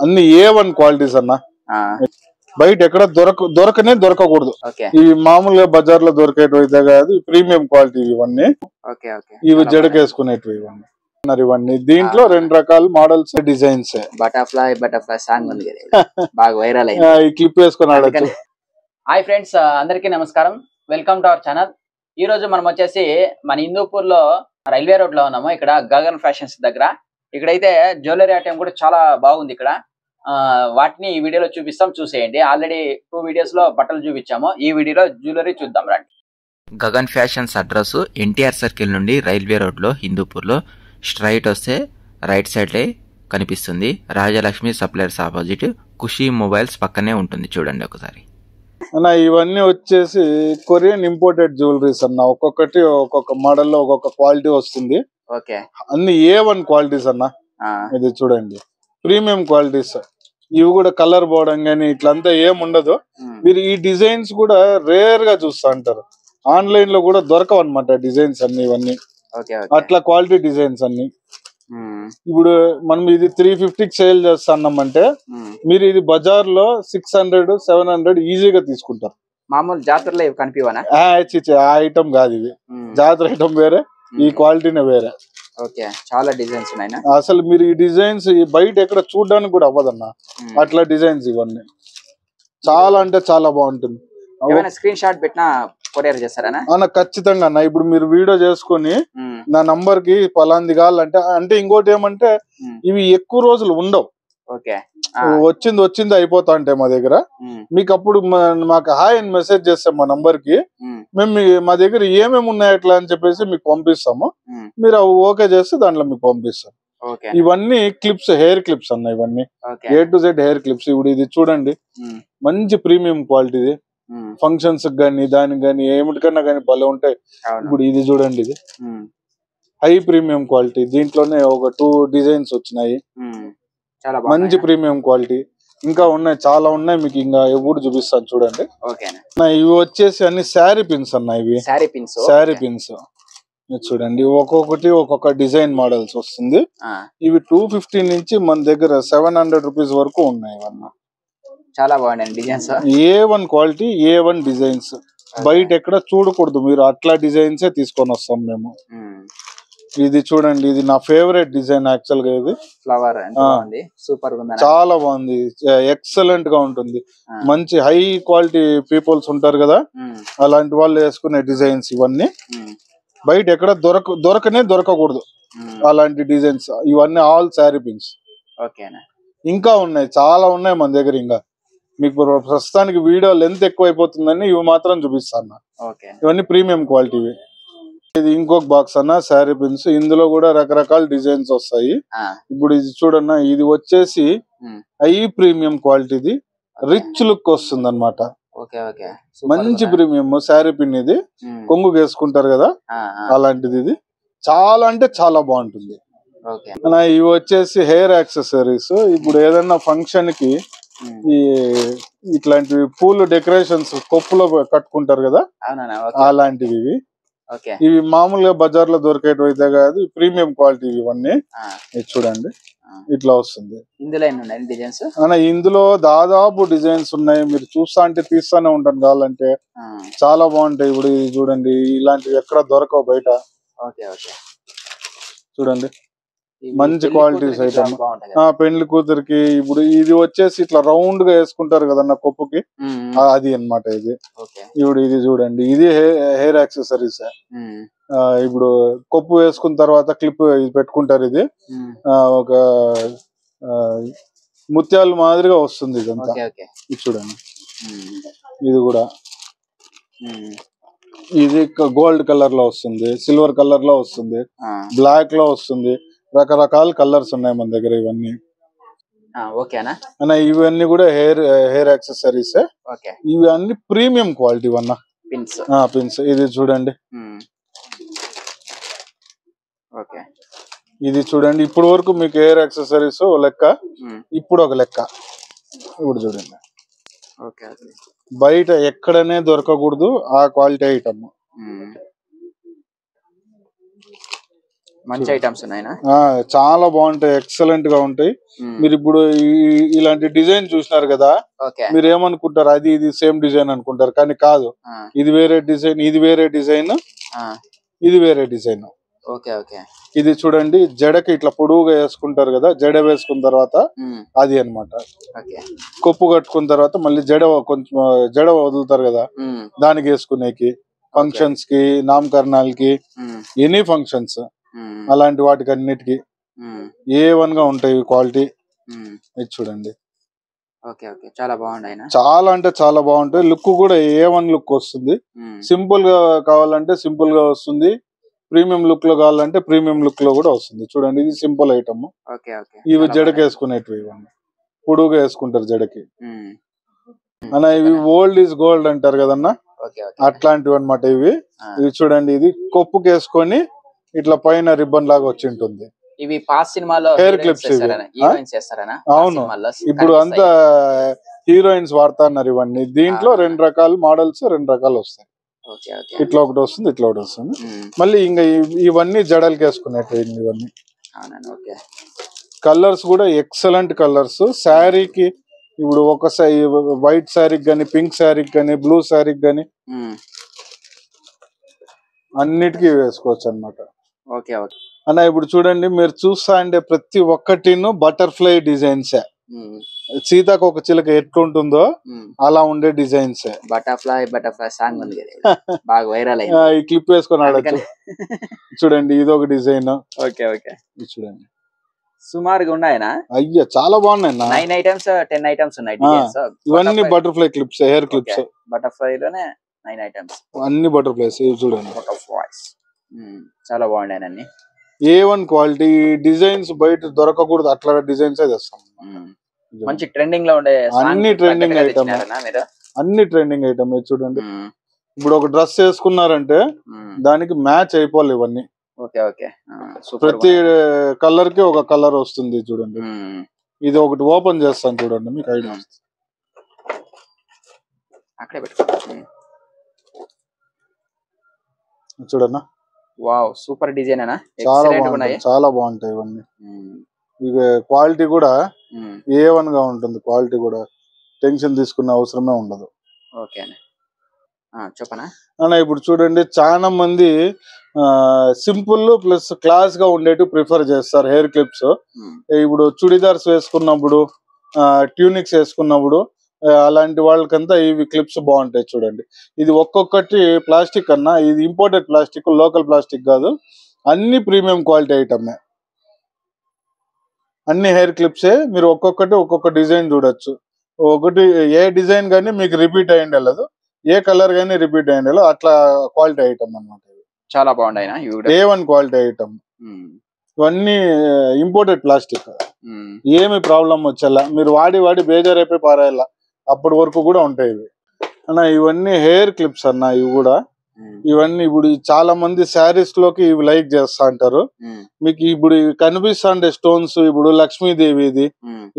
అన్ని A1 qualities అన్న. బయట ఎక్కడ దొరకకూడదు. ఇవి మామూలుగా బజార్ లో దొరికేటివైతే కాదు, ప్రీమియం క్వాలిటీ ఇవన్నీ. ఇవి జడకేసుకునేటివి ఇవన్నీ. ఇవన్నీ దీంట్లో 2 రకాల మోడల్స్, డిజైన్స్. బటర్ఫ్లై సాంగ్ ఉంది బాగా వైరల్ అయింది. ఈ క్లిప్ వేసుకుని ఆడొచ్చు. హాయ్ ఫ్రెండ్స్, అందరికీ నమస్కారం. Welcome to our channel. ఈ రోజు మనం వచ్చేసి మన హిందూపూర్ లో రైల్వే రోడ్ లో ఉన్నాము. ఇక్కడ గగన్ ఫ్యాషన్స్ దగ్గర. ఇక్కడైతే జ్యువెలరీ ఐటమ్ కూడా చాలా బాగుంది. ఇక్కడ వాటిని ఈ వీడియోలో చూపిస్తాం, చూసేయండి. ఆల్రెడీ 2 వీడియోస్ లో బట్టలు చూపించాము. ఈ వీడియోలో జ్యువెలరీ చూద్దాం రండి. Gagan fashions address NTR circle నుండి రైల్వే రోడ్ లో హిందూపూర్ లో స్ట్రైట్ వస్తే రైట్ సైడ్ కనిపిస్తుంది. రాజలక్ష్మి సప్లయర్స్ ఆపోజిట్ ఖుషి మొబైల్స్ పక్కనే ఉంటుంది, చూడండి ఒకసారి. అన్న ఇవన్నీ వచ్చేసి కొరియన్ ఇంపోర్టెడ్ జ్యువెలరీస్ అన్న. ఒక్కొక్కటి ఒక్కొక్క మోడల్ లో ఒక్కొక్క క్వాలిటీ వస్తుంది. అన్ని A1 క్వాలిటీస్ అన్న. ఇది చూడండి, ప్రీమియం క్వాలిటీస్. ఇవి కూడా కలర్ పోవడం గానీ ఇట్లంతా ఏముండదు. మీరు ఈ డిజైన్స్ కూడా రేర్ గా చూస్తా అంటారు. ఆన్లైన్ లో కూడా దొరకవు అనమాట డిజైన్స్ అన్ని. ఇవన్నీ అట్లా క్వాలిటీ డిజైన్స్ అన్ని. ఇప్పుడు మనం ఇది 350కి సేల్ చేస్తున్నామంటే మీరు ఇది బజార్ లో 600-700 ఈజీగా తీసుకుంటారు. మామూలు జాతరలో కనిపివనా? ఆ ఐటమ్ కాదు ఇది. జాతర ఐటమ్ వేరే, ఈ క్వాలిటీనే వేరే. చాలా డిజైన్స్ ఉన్నాయి. అసలు మీరు ఈ డిజైన్స్ బయట ఎక్కడ చూడడానికి కూడా అవ్వదన్న, అట్లా డిజైన్స్ ఇవన్నీ. చాలా అంటే చాలా బాగుంటుంది. స్క్రీన్ షాట్ పెట్టినా కొరియర్ చేస్తారా అన్న? ఖచ్చితంగా అన్న. ఇప్పుడు మీరు వీడియో చేసుకుని నా నంబర్ కి పలాంది కావాలంటే, అంటే ఇంకోటి ఏమంటే ఇవి ఎక్కువ రోజులు ఉండవు. వచ్చింది అయిపోతా అంటే మా దగ్గర మీకు అప్పుడు మాకు హాయ్ అని మెసేజ్ చేస్తాం మా నంబర్ కి. మేము మా దగ్గర ఏమేమి ఉన్నాయి అట్లా అని చెప్పేసి మీకు పంపిస్తాము. మీరు అవి ఓకే చేస్తే దాంట్లో మీకు పంపిస్తాం. ఇవన్నీ క్లిప్స్, హెయిర్ క్లిప్స్ అన్న. ఇవన్నీ A to Z hair clips. ఇప్పుడు ఇది చూడండి, మంచి ప్రీమియం క్వాలిటీది. ఫంక్షన్స్ గానీ దానికి గానీ ఏమిటికన్నా గానీ భలే ఉంటాయి. ఇప్పుడు ఇది చూడండి, ఇది హై ప్రీమియం క్వాలిటీ. దీంట్లోనే ఒక 2 డిజైన్స్ వచ్చినాయి. మంచి ప్రీమియం క్వాలిటీ. ఇంకా ఉన్నాయి, చాలా ఉన్నాయి. మీకు ఇంకా ఎప్పుడు చూపిస్తాను చూడండి. ఇవి వచ్చేసి అన్ని శారీ పిన్స్ అన్న. ఇవి శారీ పిన్స్ చూడండి. ఒక్కొక్కటి ఒక్కొక్క డిజైన్ మోడల్స్ వస్తుంది. ఇవి 250 నుంచి మన దగ్గర 700 రూపీస్ వరకు ఉన్నాయి. ఇవన్నీ చాలా బాగున్నాయి designs. A1 quality, A1 designs. బయట ఎక్కడ చూడకూడదు మీరు. అట్లా డిజైన్స్ తీసుకొని వస్తాం మేము. ఇది చూడండి, ఇది నా ఫేవరెట్ డిజైన్ యాక్చువల్ గా. ఇది ఫ్లవర్ సూపర్, చాలా బాగుంది. ఎక్సలెంట్ గా ఉంటుంది. మంచి హై క్వాలిటీ పీపుల్స్ ఉంటారు కదా, అలాంటి వాళ్ళు వేసుకునే డిజైన్స్ ఇవన్నీ. బయట ఎక్కడ దొరకకూడదు అలాంటి డిజైన్స్. ఇవన్నీ ఆల్ శారీ పిన్స్. ఇంకా ఉన్నాయి, చాలా ఉన్నాయి మన దగ్గర. ఇంకా మీకు ప్రస్తుతానికి వీడియో లెంత్ ఎక్కువ అయిపోతుందని ఇవి మాత్రం చూపిస్తాను. ఇవన్నీ ప్రీమియం క్వాలిటీవి. ఇది ఇంకొక బాక్స్ అన్న, శారీ పిన్స్. ఇందులో కూడా రకరకాల డిజైన్స్ వస్తాయి. ఇప్పుడు ఇది చూడన్నా, ఇది వచ్చేసి హై ప్రీమియం క్వాలిటీది, రిచ్ లుక్ వస్తుంది అనమాట. మంచి ప్రీమియం శారీ పిన్. ఇది కొంగు వేసుకుంటారు కదా, అలాంటిది. ఇది చాలా అంటే చాలా బాగుంటుంది. ఇవి వచ్చేసి హెయిర్ యాక్సెసరీస్. ఇప్పుడు ఏదైనా ఫంక్షన్ కి ఇట్లాంటివి పూలు డెకరేషన్స్ కొప్పులో కట్టుకుంటారు కదా, అలాంటివి. ఇవి మామూలుగా బజార్ లో దొరికేటివైతే కాదు, ప్రీమియం క్వాలిటీ ఇవన్నీ. ఇది చూడండి, ఇట్లా వస్తుంది. ఇందులో దాదాపు డిజైన్స్ ఉన్నాయి. మీరు చూస్తా అంటే తీస్తానే ఉంటాను కావాలంటే. చాలా బాగుంటాయి. ఇప్పుడు ఇది చూడండి, ఇలాంటివి ఎక్కడ దొరకవు బయట. చూడండి, మంచి క్వాలిటీస్ ఐటమ్. పెళ్లి కూతురికి ఇప్పుడు ఇది వచ్చేసి ఇట్లా రౌండ్ గా వేసుకుంటారు కదన్న కొప్పుకి, అది అన్నమాట. ఇది ఇప్పుడు ఇది చూడండి, ఇది హెయిర్ యాక్సెసరీస్. ఇప్పుడు కొప్పు వేసుకున్న తర్వాత క్లిప్ పెట్టుకుంటారు. ఇది ఒక ముత్యాలు మాదిరిగా వస్తుంది ఇదంతా. ఇది చూడండి, ఇది కూడా ఇది గోల్డ్ కలర్ లో వస్తుంది, సిల్వర్ కలర్ లో వస్తుంది, బ్లాక్ లో వస్తుంది. రకరకాల కలర్స్ ఉన్నాయి మన దగ్గర. ఇవన్నీ అన్న, ఇవన్నీ కూడా హెయిర్ యాక్సెసరీస్. ఇవి అన్ని ప్రీమియం క్వాలిటీ అన్న, పిన్స్. ఇది చూడండి, ఇది చూడండి. ఇప్పుడు వరకు మీకు హెయిర్ యాక్సెసరీస్ లెక్క, ఇప్పుడు ఒక లెక్క. ఇప్పుడు చూడండి, బయట ఎక్కడనే దొరకకూడదు ఆ క్వాలిటీ ఐటమ్. మంచి ఐటమ్స్ ఉన్నాయినా చాలా బాగుంటాయి, ఎక్సలెంట్ గా ఉంటాయి. మీరు ఇప్పుడు ఇలాంటి డిజైన్ చూసినారు కదా, మీరు ఏమనుకుంటారు అది ఇది సేమ్ డిజైన్ అనుకుంటారు, కానీ కాదు. ఇది వేరే డిజైన్, ఇది వేరే డిజైన్, ఇది వేరే డిజైన్. ఇది చూడండి, జడకి ఇట్లా పొడువుగా వేసుకుంటారు కదా, జడ వేసుకున్న తర్వాత అది అన్నమాట. కొప్పు కట్టుకున్న తర్వాత మళ్ళీ కొంచెం జడ వదులుతారు కదా, దానికి వేసుకునేకి, ఫంక్షన్స్ కి, నామకరణాలకి, ఎనీ ఫంక్షన్స్ అలాంటి వాటికి అన్నిటికి A1 గా ఉంటాయి క్వాలిటీ. ఇది చూడండి, చాలా బాగుంటాయి, చాలా అంటే చాలా బాగుంటాయి. లుక్ కూడా A1 లుక్ వస్తుంది. సింపుల్ గా కావాలంటే సింపుల్ గా వస్తుంది, ప్రీమియం లుక్ లో కావాలంటే ప్రీమియం లుక్ లో కూడా వస్తుంది. చూడండి, ఇది సింపుల్ ఐటమ్. ఇవి జడకి వేసుకునేటివి, ఇవన్నీ పొడుగుగా వేసుకుంటారు జడకి అన్న. ఇవి ఓల్డ్ ఈజ్ గోల్డ్ అంటారు కదన్నా, అట్లాంటివి అన్నమాట ఇవి. ఇవి చూడండి, ఇది కొప్పుకి వేసుకొని ఇట్లా పైన రిబ్బన్ లాగా వచ్చి ఉంటుంది. ఇవి పాస్ సినిమాలో హెయిర్ క్లిప్స్. అవును, ఇప్పుడు అంతా హీరోయిన్స్ వాడుతున్నారు ఇవన్నీ. దీంట్లో 2 రకాల మోడల్స్, 2 రకాలు వస్తాయి. ఇట్లా ఒకటి వస్తుంది, ఇట్లా ఒకటి వస్తుంది. మళ్ళీ ఇంకా ఇవన్నీ జడలకి వేసుకునేవి. ఇవన్నీ కలర్స్ కూడా ఎక్సలెంట్ కలర్స్. శారీకి ఇప్పుడు ఒక వైట్ శారీకి గానీ, పింక్ శారీకి గానీ, బ్లూ శారీకి గానీ అన్నిటికీ వేసుకోవచ్చు అన్నమాట. అన్న ఇప్పుడు చూడండి, మీరు చూస్తా అంటే ప్రతి ఒక్కటిను బటర్ఫ్లై డిజైన్స్. సీతాకు ఒక చిలక ఎట్లుంటుందో అలా ఉండే డిజైన్స్. బటర్ఫ్లై సాంగ్ ఉంది బాగా వైరల్ ఈ క్లిప్ వేసుకొని ఆడచ్చు. చూడండి, ఇది ఒక డిజైన్. చూడండి, సుమారుగా ఉన్నాయనా? అయ్యా చాలా బాగున్నాయి. 9 ఐటమ్స్ 10 ఐటమ్స్ ఉన్నాయి. ఇవన్నీ butterfly clips, hair clips. Butterfly లోనే 9 ఐటమ్స్, అన్ని బటర్ఫ్లైస్. ఇవి చూడండి, చాలా బాగున్నాయి అన్ని. A1 quality. డిజైన్స్ బయట దొరకకూడదు, అట్లా డిజైన్స్ తెస్తాం. మంచి ట్రెండింగ్ లో ఉండే అన్ని ట్రెండింగ్ ఐటమ్, అన్ని ట్రెండింగ్ ఐటమ్. చూడండి, ఇప్పుడు ఒక డ్రెస్ వేసుకున్నారంటే దానికి మ్యాచ్ అయిపోవాలి ఇవన్నీ. ప్రతి కలర్ కి ఒక కలర్ వస్తుంది. చూడండి, ఇది ఒకటి ఓపెన్ చేస్తాను చూడండి, మీకు ఐడియా వస్తుంది. చూడన్నా, వావ్, సూపర్ డిజైన్ అన్న. చాలా బాగుంటాయి, చాలా బాగుంటాయి ఇవన్నీ. ఇక క్వాలిటీ కూడా A1 గా ఉంటుంది. క్వాలిటీ కూడా టెన్షన్ తీసుకునే అవసరమే ఉండదు. చెప్పనా అన్న, ఇప్పుడు చూడండి, చాలా మంది సింపుల్ ప్లస్ క్లాస్ గా ఉండేటివి ప్రిఫర్ చేస్తారు హెయిర్ క్లిప్స్. ఇప్పుడు చుడిదార్స్ వేసుకున్నప్పుడు, ట్యూనిక్స్ వేసుకున్నప్పుడు అలాంటి వాళ్ళకంతా ఇవి క్లిప్స్ బాగుంటాయి. చూడండి, ఇది ఒక్కొక్కటి ప్లాస్టిక్ అన్నా, ఇది ఇంపోర్టెడ్ ప్లాస్టిక్, లోకల్ ప్లాస్టిక్ కాదు. అన్ని ప్రీమియం క్వాలిటీ ఐటమే, అన్ని హెయిర్ క్లిప్సే. మీరు ఒక్కొక్కటి ఒక్కొక్క డిజైన్ చూడొచ్చు. ఒకటి ఏ డిజైన్ కానీ మీకు రిపీట్ అయ్యింది వెళ్ళదు, ఏ కలర్ గానీ రిపీట్ అయ్యింది వెళ్ళదు. అట్లా క్వాలిటీ ఐటమ్ అన్నమాట. చాలా బాగున్నాయి. A1 quality item. ఇవన్నీ ఇంపోర్టెడ్ ప్లాస్టిక్. ఏమి ప్రాబ్లం వచ్చేలా, మీరు వాడి వాడి బేజారైపోయి పారాయాల, అప్పటి వరకు కూడా ఉంటాయి ఇవి అన్న. ఇవన్నీ హెయిర్ క్లిప్స్ అన్న. ఇవి కూడా ఇవన్నీ ఇప్పుడు చాలా మంది శారీస్ లోకి ఇవి లైక్ చేస్తా అంటారు. మీకు ఇప్పుడు కనిపిస్తాండే స్టోన్స్, ఇప్పుడు లక్ష్మీదేవిది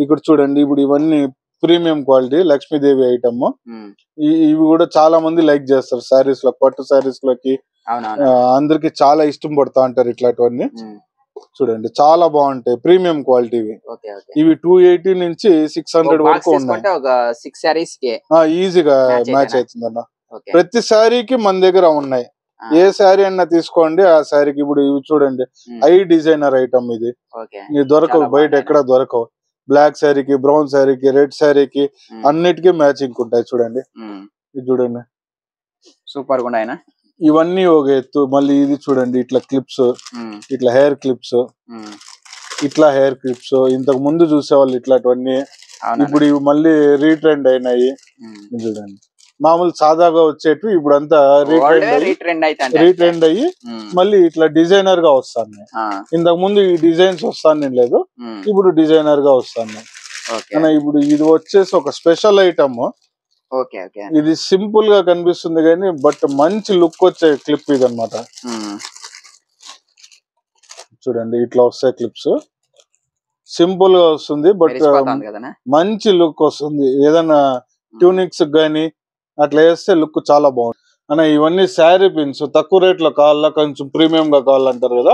ఇక్కడ చూడండి. ఇప్పుడు ఇవన్నీ ప్రీమియం క్వాలిటీ లక్ష్మీదేవి ఐటమ్. ఇవి కూడా చాలా మంది లైక్ చేస్తారు శారీస్ లో, పట్టు శారీస్ లోకి అందరికి చాలా ఇష్టం పడతా అంటారు ఇట్లాంటివన్నీ. చూడండి, చాలా బాగుంటాయి, ప్రీమియం క్వాలిటీ. ఇవి 280 నుంచి 600 వరకు ఉన్నాయి. ఈజీగా మ్యాచ్ అవుతుంది అన్న. ప్రతి శారీకి మన దగ్గర ఉన్నాయి. ఏ శారీ అన్నా తీసుకోండి, ఆ శారీకి. ఇప్పుడు ఇవి చూడండి, ఐ డిజైనర్ ఐటమ్. ఇది దొరకవు బయట, ఎక్కడ దొరకవు. బ్లాక్ శారీకి, బ్రౌన్ శారీకి, రెడ్ శారీకి అన్నిటికీ మ్యాచింగ్ ఉంటాయి. చూడండి, ఇది చూడండి, సూపర్ గా ఉన్నాయన. ఇవన్నీ ఒక ఎత్తు. మళ్ళీ ఇది చూడండి, ఇట్లా క్లిప్స్, ఇట్లా హెయిర్ క్లిప్స్, ఇట్లా హెయిర్ క్లిప్స్. ఇంతకు ముందు చూసేవాళ్ళు ఇట్లాంటివన్నీ, ఇప్పుడు ఇవి మళ్ళీ రీట్రెండ్ అయినాయి. చూడండి, మామూలు సాదాగా వచ్చేటివి ఇప్పుడు అంతా రీట్రెండ్ అయ్యి మళ్ళీ ఇట్లా డిజైనర్ గా వస్తాను. ఇంతకు ముందు ఈ డిజైన్స్ వస్తాను లేదు, ఇప్పుడు డిజైనర్ గా వస్తాను. ఇప్పుడు ఇది వచ్చేసి ఒక స్పెషల్ ఐటమ్. ఇది సింపుల్ గా కనిపిస్తుంది కానీ బట్ మంచి లుక్ వచ్చే క్లిప్ ఇది అన్నమాట. చూడండి, ఇట్లా వస్తాయి క్లిప్స్. సింపుల్ గా వస్తుంది బట్ మంచి లుక్ వస్తుంది. ఏదైనా ట్యూనిక్స్ గానీ అట్లా వేస్తే లుక్ చాలా బాగుంటుంది. అన్న ఇవన్నీ శారీ పిన్స్ తక్కువ రేట్ లో కావాలా, కొంచెం ప్రీమియం గా కావాలంటారు కదా,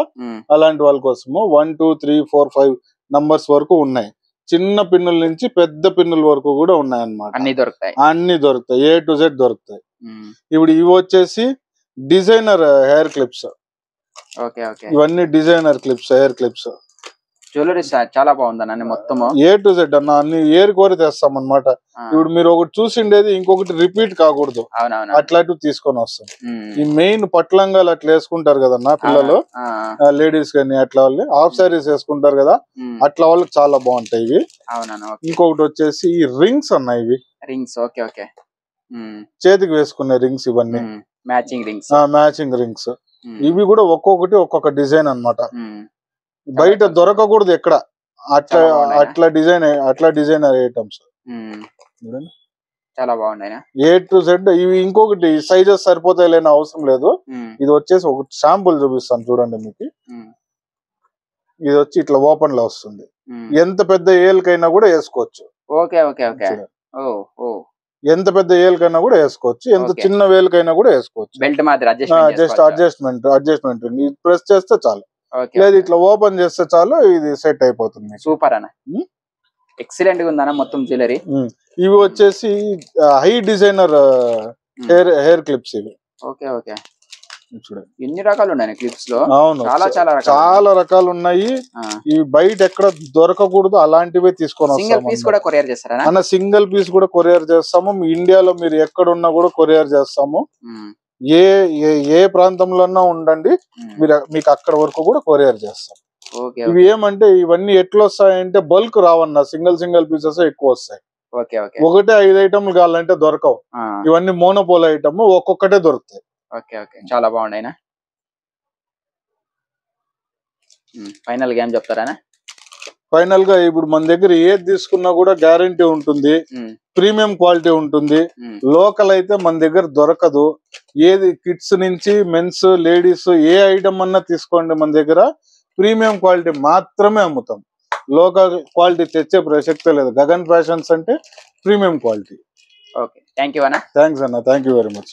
అలాంటి వాళ్ళ కోసము 1 2 3 4 5 నంబర్స్ వరకు ఉన్నాయి. చిన్న పిన్నుల నుంచి పెద్ద పిన్నుల వరకు కూడా ఉన్నాయి అన్నమాట. అన్ని దొరుకుతాయి, A to Z దొరుకుతాయి. ఇప్పుడు ఇవి వచ్చేసి డిజైనర్ హెయిర్ క్లిప్స్. ఇవన్నీ designer clips, hair clips. Jewellery చాలా బాగుందన్న, మొత్తం A to Z అన్న, అన్ని ఏరి కోరి తెస్తాం అనమాట. ఇప్పుడు మీరు ఒకటి చూసిండేది ఇంకొకటి రిపీట్ కాకూడదు, అట్లాంటివి తీసుకొని వస్తాం. ఈ మెయిన్ పట్లంగాలు అట్లా వేసుకుంటారు కదన్నా పిల్లలు, లేడీస్ కానీ అట్లా వాళ్ళు హాఫ్ సారీస్ వేసుకుంటారు కదా, అట్లా వాళ్ళకి చాలా బాగుంటాయి ఇవి. ఇంకొకటి వచ్చేసి ఈ రింగ్స్ అన్న, ఇవి రింగ్స్ చేతికి వేసుకునే రింగ్స్, ఇవన్నీ మ్యాచింగ్ రింగ్స్. ఇవి కూడా ఒక్కొక్కటి ఒక్కొక్క డిజైన్ అన్నమాట. బయట దొరకకూడదు ఎక్కడ, అట్లా డిజైన్ ఐటమ్స్ చాలా బాగున్నాయి. A to Z. ఇవి ఇంకొకటి సైజెస్ సరిపోతాయి లేని అవసరం లేదు. ఇది వచ్చేసి ఒక శాంపుల్ చూపిస్తాను చూడండి మీకు. ఇది వచ్చి ఇట్లా ఓపెన్ లో వస్తుంది, ఎంత పెద్ద ఏళ్ళకైనా కూడా వేసుకోవచ్చు. ఎంత పెద్ద ఏళ్ళకైనా కూడా వేసుకోవచ్చు, ఎంత చిన్న వేలుకైనా కూడా వేసుకోవచ్చు. బెల్ట్ మాదిరి జస్ట్ అడ్జస్ట్మెంట్ ప్రెస్ చేస్తే చాలు, లేదు ఇట్లా ఓపెన్ చేస్తే చాలు, ఇది సెట్ అయిపోతుంది. సూపర్ అన్న, ఎక్సలెంట్ గా ఉందన్న మొత్తం జ్యువెలరీ. ఇవి వచ్చేసి హై డిజైనర్ హెయిర్ క్లిప్స్. ఇవి చూడండి ఎన్ని రకాలు ఉన్నాయి క్లిప్స్ లో. అవును, చాలా రకాలు ఉన్నాయి. ఇవి బయట ఎక్కడ దొరకకూడదు, అలాంటివే తీసుకొని వస్తాము. అన్న సింగిల్ పీస్ కూడా కొరియర్ చేస్తాము. ఇండియాలో మీరు ఎక్కడున్నా కూడా కొరియర్ చేస్తాము. ఏ ప్రాంతంలో ఉండండి, మీకు అక్కడ వరకు కూడా కొరియర్ చేస్తాం. ఇవి ఏమంటే ఇవన్నీ ఎట్లా వస్తాయంటే బల్క్ రావన్నా, సింగిల్ పీసెస్ ఎక్కువ వస్తాయి. ఒకటే 5 ఐటమ్లు కావాలంటే దొరకవు. ఇవన్నీ మోనోపోల్ ఐటమ్, ఒక్కొక్కటే దొరుకుతాయి. చాలా బాగున్నాయి. ఫైనల్ గా ఏం చెప్తారా? ఫైనల్ గా ఇప్పుడు మన దగ్గర ఏది తీసుకున్నా కూడా గ్యారంటీ ఉంటుంది, ప్రీమియం క్వాలిటీ ఉంటుంది. లోకల్ అయితే మన దగ్గర దొరకదు. ఏది కిడ్స్ నుంచి మెన్స్, లేడీస్ ఏ ఐటమ్ అన్నా తీసుకోండి, మన దగ్గర ప్రీమియం క్వాలిటీ మాత్రమే అమ్ముతాం. లోకల్ క్వాలిటీ తెచ్చే ప్రసక్తే లేదు. గగన్ ఫ్యాషన్స్ అంటే ప్రీమియం క్వాలిటీ. థ్యాంక్ యూ అన్న. థ్యాంక్స్ అన్న, థ్యాంక్ యూ వెరీ మచ్.